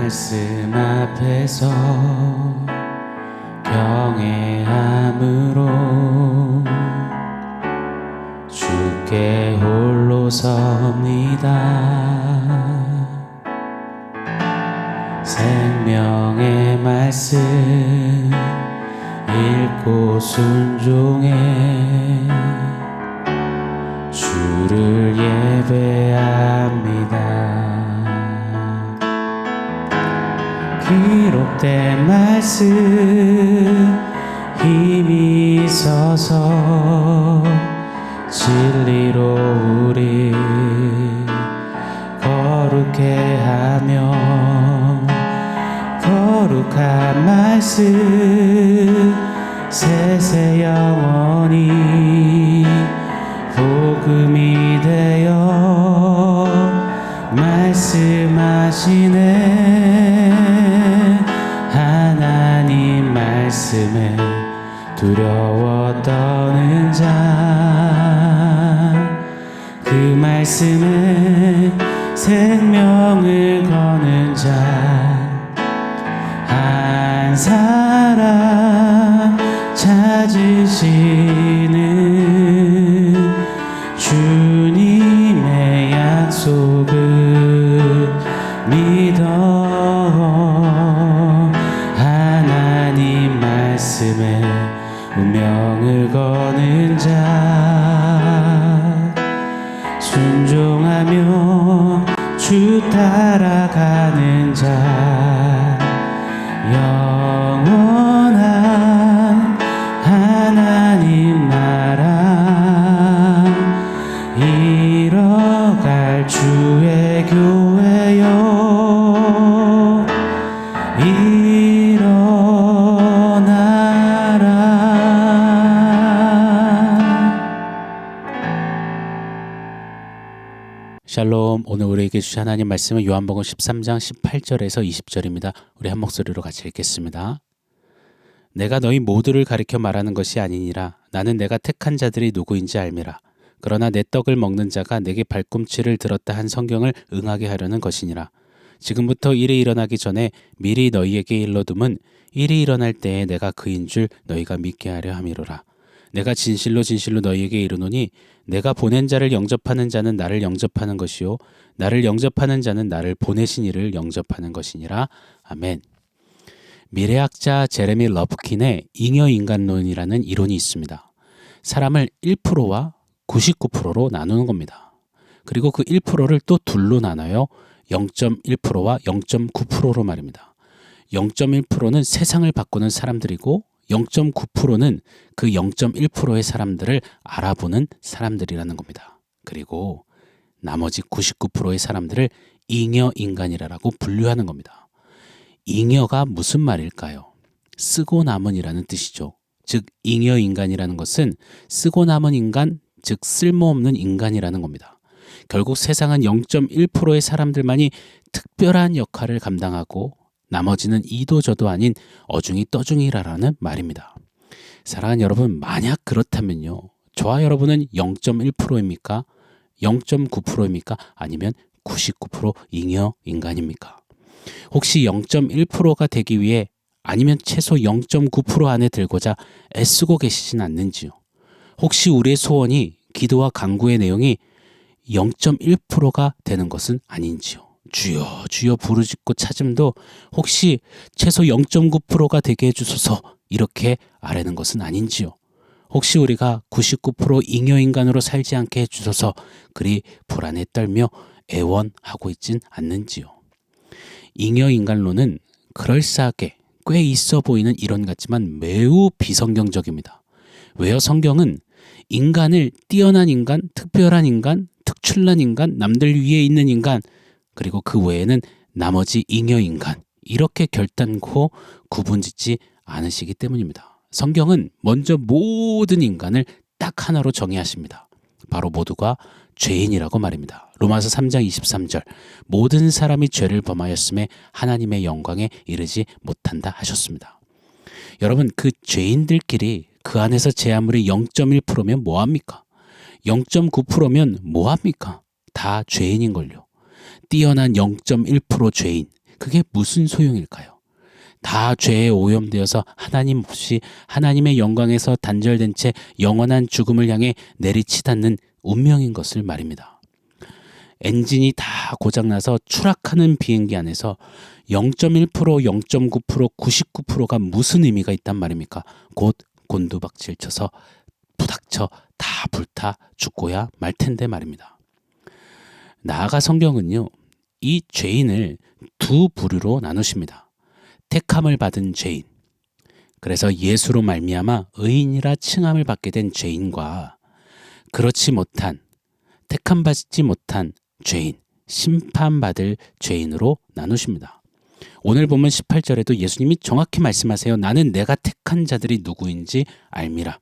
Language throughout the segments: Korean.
말씀 앞에서 경외함으로 주께 홀로 섭니다. 생명의 말씀 읽고 순종해 주를 예배합니다. 기록된 말씀 힘이 있어서 진리로 우리 거룩해 하며 거룩한 말씀 세세 영원히 복음이 되어 말씀하시네. 하나님 말씀에 두려워 떠는 자, 그 말씀에 생명을 거는 자, 한 사람 찾으시는 주님의 약속을 믿어 하나님 말씀에 운명을 거는 자, 순종하며 주 따라가는 자, 영원한 하나님 나라 이뤄갈 주의 교회여 일어나라. 샬롬. 오늘 우리에게 주신 하나님 말씀은 요한복음 13장 18절에서 20절입니다. 우리 한 목소리로 같이 읽겠습니다. 내가 너희 모두를 가리켜 말하는 것이 아니니라. 나는 내가 택한 자들이 누구인지 알미라. 그러나 내 떡을 먹는 자가 내게 발꿈치를 들었다 한 성경을 응하게 하려는 것이니라. 지금부터 일이 일어나기 전에 미리 너희에게 일러둠은 일이 일어날 때에 내가 그인 줄 너희가 믿게 하려 함이로라. 내가 진실로 진실로 너희에게 이르노니 내가 보낸 자를 영접하는 자는 나를 영접하는 것이요 나를 영접하는 자는 나를 보내신 이를 영접하는 것이니라. 아멘. 미래학자 제레미 러프킨의 잉여인간론이라는 이론이 있습니다. 사람을 1%와 99%로 나누는 겁니다. 그리고 그 1%를 또 둘로 나눠요. 0.1%와 0.9%로 말입니다. 0.1%는 세상을 바꾸는 사람들이고 0.9%는 그 0.1%의 사람들을 알아보는 사람들이라는 겁니다. 그리고 나머지 99%의 사람들을 잉여인간이라고 분류하는 겁니다. 잉여가 무슨 말일까요? 쓰고 남은이라는 뜻이죠. 즉 잉여인간이라는 것은 쓰고 남은 인간, 즉 쓸모없는 인간이라는 겁니다. 결국 세상은 0.1%의 사람들만이 특별한 역할을 감당하고 나머지는 이도저도 아닌 어중이 떠중이라는 말입니다. 사랑하는 여러분, 만약 그렇다면요, 저와 여러분은 0.1%입니까? 0.9%입니까? 아니면 99% 잉여인간입니까? 혹시 0.1%가 되기 위해 아니면 최소 0.9% 안에 들고자 애쓰고 계시진 않는지요? 혹시 우리의 소원이, 기도와 간구의 내용이 0.1%가 되는 것은 아닌지요? 주여 주여 부르짖고 찾음도 혹시 최소 0.9%가 되게 해주소서 이렇게 아뢰는 것은 아닌지요? 혹시 우리가 99% 잉여인간으로 살지 않게 해주소서 그리 불안에 떨며 애원하고 있진 않는지요? 잉여인간론은 그럴싸하게 꽤 있어 보이는 이론 같지만 매우 비성경적입니다. 왜요? 성경은 인간을 뛰어난 인간, 특별한 인간, 특출난 인간, 남들 위에 있는 인간, 그리고 그 외에는 나머지 잉여인간 이렇게 결단코 구분짓지 않으시기 때문입니다. 성경은 먼저 모든 인간을 딱 하나로 정의하십니다. 바로 모두가 죄인이라고 말입니다. 로마서 3장 23절 모든 사람이 죄를 범하였음에 하나님의 영광에 이르지 못한다 하셨습니다. 여러분, 그 죄인들끼리 그 안에서 제 아무리 0.1%면 뭐합니까? 0.9%면 뭐합니까? 다 죄인인걸요. 뛰어난 0.1% 죄인, 그게 무슨 소용일까요? 다 죄에 오염되어서 하나님 없이 하나님의 영광에서 단절된 채 영원한 죽음을 향해 내리치닫는 운명인 것을 말입니다. 엔진이 다 고장나서 추락하는 비행기 안에서 0.1%, 0.9%, 99%가 무슨 의미가 있단 말입니까? 곧 곤두박질 쳐서 부닥쳐 다 불타 죽고야 말 텐데 말입니다. 나아가 성경은요, 이 죄인을 두 부류로 나누십니다. 택함을 받은 죄인, 그래서 예수로 말미암아 의인이라 칭함을 받게 된 죄인과 그렇지 못한, 택함받지 못한 죄인, 심판받을 죄인으로 나누십니다. 오늘 본문 18절에도 예수님이 정확히 말씀하세요. 나는 내가 택한 자들이 누구인지 알미라.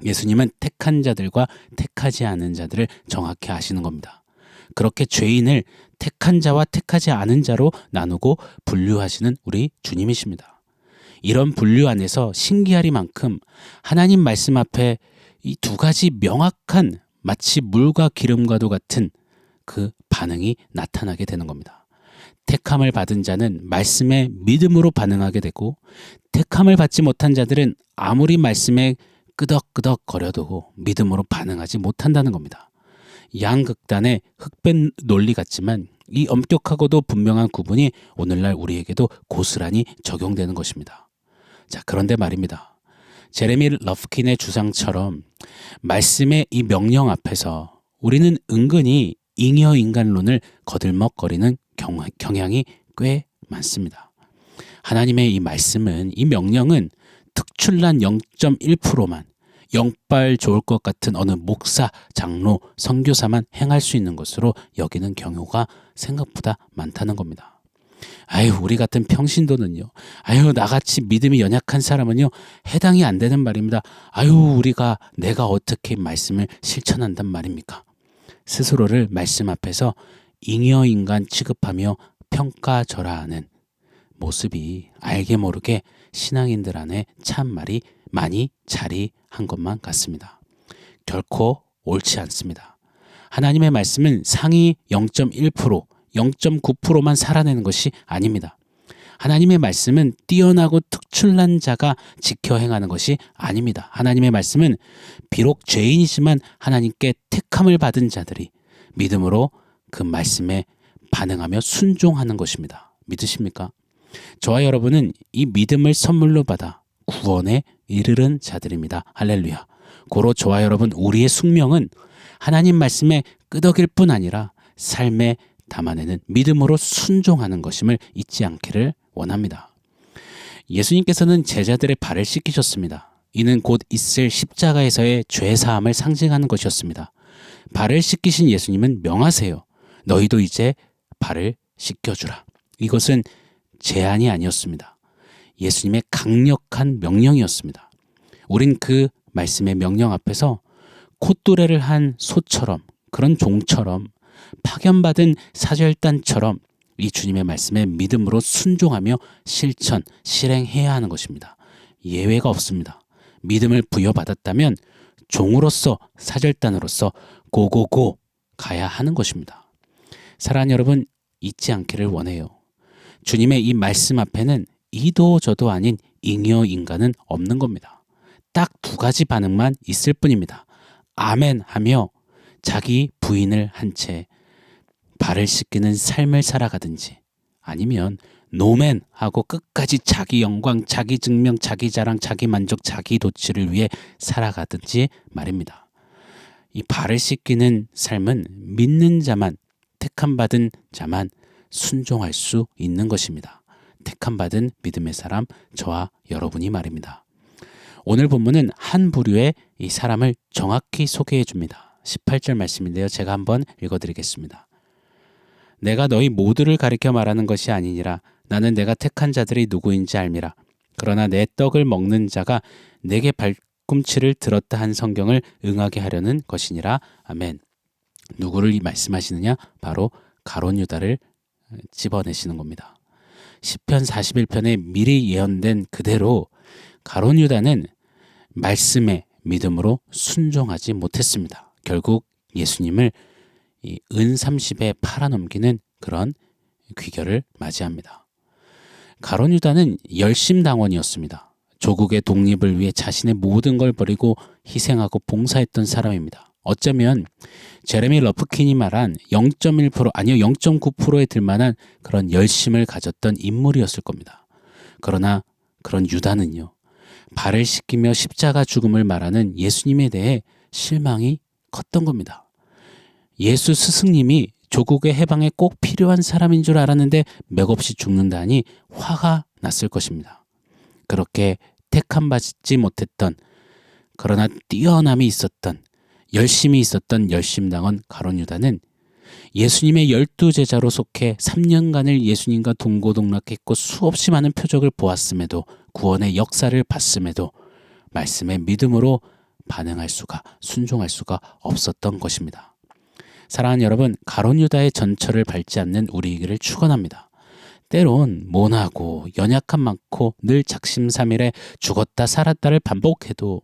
예수님은 택한 자들과 택하지 않은 자들을 정확히 아시는 겁니다. 그렇게 죄인을 택한 자와 택하지 않은 자로 나누고 분류하시는 우리 주님이십니다. 이런 분류 안에서 신기하리만큼 하나님 말씀 앞에 이 두 가지 명확한 마치 물과 기름과도 같은 그 반응이 나타나게 되는 겁니다. 택함을 받은 자는 말씀에 믿음으로 반응하게 되고, 택함을 받지 못한 자들은 아무리 말씀에 끄덕끄덕 거려도 믿음으로 반응하지 못한다는 겁니다. 양극단의 흑백 논리 같지만 이 엄격하고도 분명한 구분이 오늘날 우리에게도 고스란히 적용되는 것입니다. 자, 그런데 말입니다. 제레미 러프킨의 주장처럼 말씀의 이 명령 앞에서 우리는 은근히 잉여인간론을 거들먹거리는 경향이 꽤 많습니다. 하나님의 이 말씀은, 이 명령은 특출난 0.1%만, 영빨 좋을 것 같은 어느 목사, 장로, 선교사만 행할 수 있는 것으로 여기는 경우가 생각보다 많다는 겁니다. 아유, 우리 같은 평신도는요, 아유, 나같이 믿음이 연약한 사람은요 해당이 안 되는 말입니다. 아유, 내가 어떻게 말씀을 실천한단 말입니까? 스스로를 말씀 앞에서 잉여인간 취급하며 평가절하하는 모습이 알게 모르게 신앙인들 안에 참말이 많이 자리한 것만 같습니다. 결코 옳지 않습니다. 하나님의 말씀은 상위 0.1%, 0.9%만 살아내는 것이 아닙니다. 하나님의 말씀은 뛰어나고 특출난 자가 지켜 행하는 것이 아닙니다. 하나님의 말씀은 비록 죄인이지만 하나님께 택함을 받은 자들이 믿음으로 그 말씀에 반응하며 순종하는 것입니다. 믿으십니까? 저와 여러분은 이 믿음을 선물로 받아 구원에 이르는 자들입니다. 할렐루야. 고로 저와 여러분, 우리의 숙명은 하나님 말씀에 끄덕일 뿐 아니라 삶에 담아내는 믿음으로 순종하는 것임을 잊지 않기를 원합니다. 예수님께서는 제자들의 발을 씻기셨습니다. 이는 곧 있을 십자가에서의 죄사함을 상징하는 것이었습니다. 발을 씻기신 예수님은 명하세요. 너희도 이제 발을 씻겨주라. 이것은 제안이 아니었습니다. 예수님의 강력한 명령이었습니다. 우린 그 말씀의 명령 앞에서 콧노래를 한 소처럼, 그런 종처럼, 파견받은 사절단처럼 이 주님의 말씀에 믿음으로 순종하며 실행해야 하는 것입니다. 예외가 없습니다. 믿음을 부여받았다면 종으로서, 사절단으로서 고고고 가야 하는 것입니다. 사랑하는 여러분, 잊지 않기를 원해요. 주님의 이 말씀 앞에는 이도 저도 아닌 잉여 인간은 없는 겁니다. 딱 두 가지 반응만 있을 뿐입니다. 아멘 하며 자기 부인을 한 채 발을 씻기는 삶을 살아가든지, 아니면 노멘 하고 끝까지 자기 영광, 자기 증명, 자기 자랑, 자기 만족, 자기 도취를 위해 살아가든지 말입니다. 이 발을 씻기는 삶은 믿는 자만, 택함받은 자만 순종할 수 있는 것입니다. 택함받은 믿음의 사람, 저와 여러분이 말입니다. 오늘 본문은 한 부류의 이 사람을 정확히 소개해 줍니다. 18절 말씀인데요. 제가 한번 읽어드리겠습니다. 내가 너희 모두를 가리켜 말하는 것이 아니니라. 나는 내가 택한 자들이 누구인지 알미라. 그러나 내 떡을 먹는 자가 내게 발꿈치를 들었다 한 성경을 응하게 하려는 것이니라. 아멘. 누구를 말씀하시느냐? 바로 가룟 유다를 집어내시는 겁니다. 시편 41편에 미리 예언된 그대로 가룟 유다는 말씀에 믿음으로 순종하지 못했습니다. 결국 예수님을 이 은 30에 팔아넘기는 그런 귀결을 맞이합니다. 가룟 유다는 열심당원이었습니다. 조국의 독립을 위해 자신의 모든 걸 버리고 희생하고 봉사했던 사람입니다. 어쩌면 제레미 러프킨이 말한 0.1% 아니요 0.9%에 들만한 그런 열심을 가졌던 인물이었을 겁니다. 그러나 그런 유다는요, 발을 씻기며 십자가 죽음을 말하는 예수님에 대해 실망이 컸던 겁니다. 예수 스승님이 조국의 해방에 꼭 필요한 사람인 줄 알았는데 맥없이 죽는다니 화가 났을 것입니다. 그렇게 택함 받지 못했던, 그러나 뛰어남이 있었던, 열심이 있었던 열심당원 가룟 유다는 예수님의 12제자로 속해 3년간을 예수님과 동고동락했고 수없이 많은 표적을 보았음에도, 구원의 역사를 봤음에도 말씀에 믿음으로 반응할 수가, 순종할 수가 없었던 것입니다. 사랑하는 여러분, 가룟 유다의 전철을 밟지 않는 우리에게를 축원합니다. 때론 모나고 연약함 많고 늘 작심삼일에 죽었다 살았다를 반복해도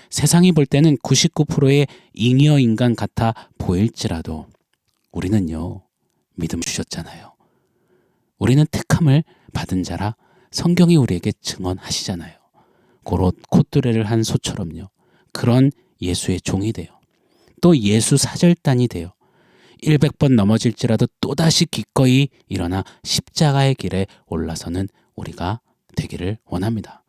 세상이 볼 때는 99%의 잉여 인간 같아 보일지라도 우리는요, 믿음 주셨잖아요. 우리는 택함을 받은 자라 성경이 우리에게 증언하시잖아요. 고로 콧두레를 한 소처럼요, 그런 예수의 종이 돼요. 또 예수 사절단이 돼요. 100번 넘어질지라도 또다시 기꺼이 일어나 십자가의 길에 올라서는 우리가 되기를 원합니다.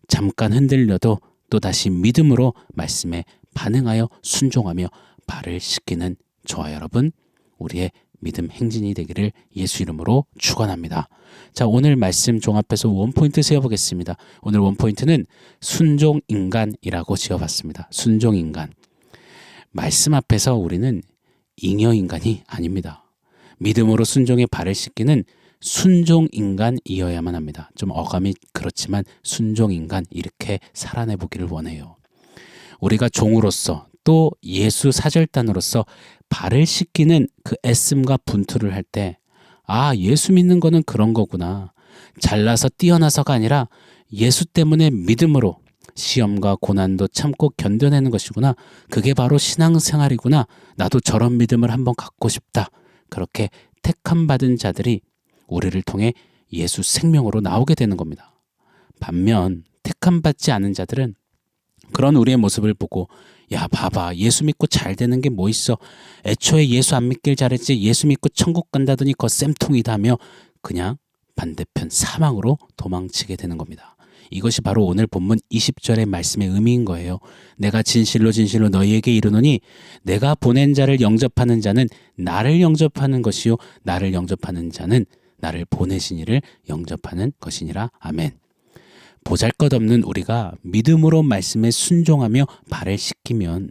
잠깐 흔들려도 또다시 믿음으로 말씀에 반응하여 순종하며 발을 씻기는 저와 여러분, 우리의 믿음 행진이 되기를 예수 이름으로 축원합니다. 자, 오늘 말씀 종합해서 원포인트 세워보겠습니다. 오늘 원포인트는 순종인간이라고 지어봤습니다. 순종인간. 말씀 앞에서 우리는 잉여인간이 아닙니다. 믿음으로 순종의 발을 씻기는 순종인간이어야만 합니다. 좀 어감이 그렇지만 순종인간, 이렇게 살아내보기를 원해요. 우리가 종으로서 또 예수 사절단으로서 발을 씻기는 그 애씀과 분투를 할 때, 아, 예수 믿는 거는 그런 거구나. 잘나서 뛰어나서가 아니라 예수 때문에 믿음으로 시험과 고난도 참고 견뎌내는 것이구나. 그게 바로 신앙생활이구나. 나도 저런 믿음을 한번 갖고 싶다. 그렇게 택함 받은 자들이 우리를 통해 예수 생명으로 나오게 되는 겁니다. 반면 택함 받지 않은 자들은 그런 우리의 모습을 보고, 야, 봐봐, 예수 믿고 잘 되는 게 뭐 있어. 애초에 예수 안 믿길 잘했지. 예수 믿고 천국 간다더니 거 쌤통이다며 그냥 반대편 사망으로 도망치게 되는 겁니다. 이것이 바로 오늘 본문 20절의 말씀의 의미인 거예요. 내가 진실로 진실로 너희에게 이르노니 내가 보낸 자를 영접하는 자는 나를 영접하는 것이요, 나를 영접하는 자는 나를 보내신 이를 영접하는 것이니라. 아멘. 보잘것없는 우리가 믿음으로 말씀에 순종하며 발을 씻기면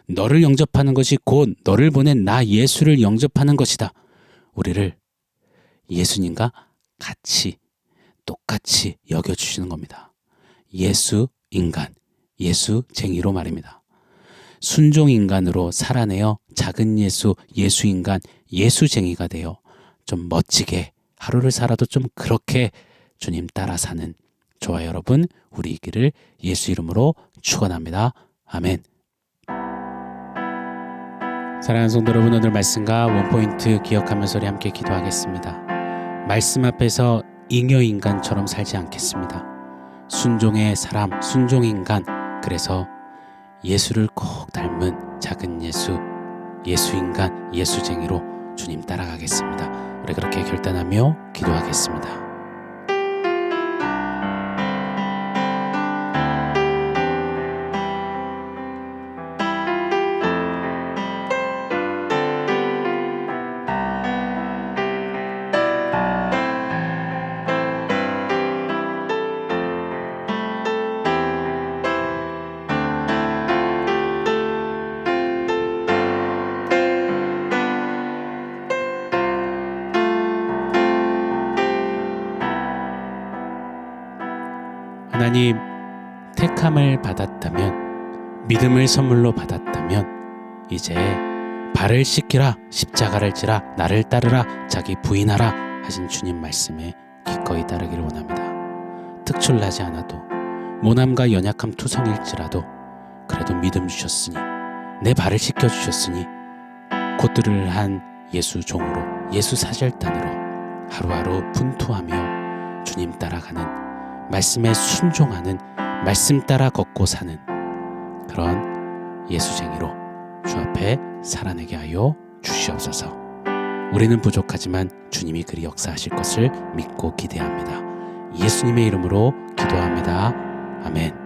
너를 영접하는 것이 곧 너를 보낸 나 예수를 영접하는 것이다. 우리를 예수님과 같이 똑같이 여겨주시는 겁니다. 예수 인간, 예수 쟁이로 말입니다. 순종 인간으로 살아내어 작은 예수, 예수 인간, 예수 쟁이가 되어 좀 멋지게 하루를 살아도 좀 그렇게 주님 따라 사는 저와 여러분, 우리이기를 예수 이름으로 축원합니다. 아멘. 사랑하는 성도 여러분, 오늘 말씀과 원포인트 기억하면서 우리 함께 기도하겠습니다. 말씀 앞에서 잉여인간처럼 살지 않겠습니다. 순종의 사람, 순종인간, 그래서 예수를 꼭 닮은 작은 예수, 예수인간, 예수쟁이로 주님 따라가겠습니다. 우리 그렇게 결단하며 기도하겠습니다. 하나님, 택함을 받았다면, 믿음을 선물로 받았다면 이제 발을 씻기라, 십자가를 지라, 나를 따르라, 자기 부인하라 하신 주님 말씀에 기꺼이 따르기를 원합니다. 특출나지 않아도 모남과 연약함 투성일지라도 그래도 믿음 주셨으니, 내 발을 씻겨주셨으니 곧들을 한 예수 종으로, 예수 사절단으로 하루하루 분투하며 주님 따라가는, 말씀에 순종하는, 말씀 따라 걷고 사는 그런 예수쟁이로 주 앞에 살아내게 하여 주시옵소서. 우리는 부족하지만 주님이 그리 역사하실 것을 믿고 기대합니다. 예수님의 이름으로 기도합니다. 아멘.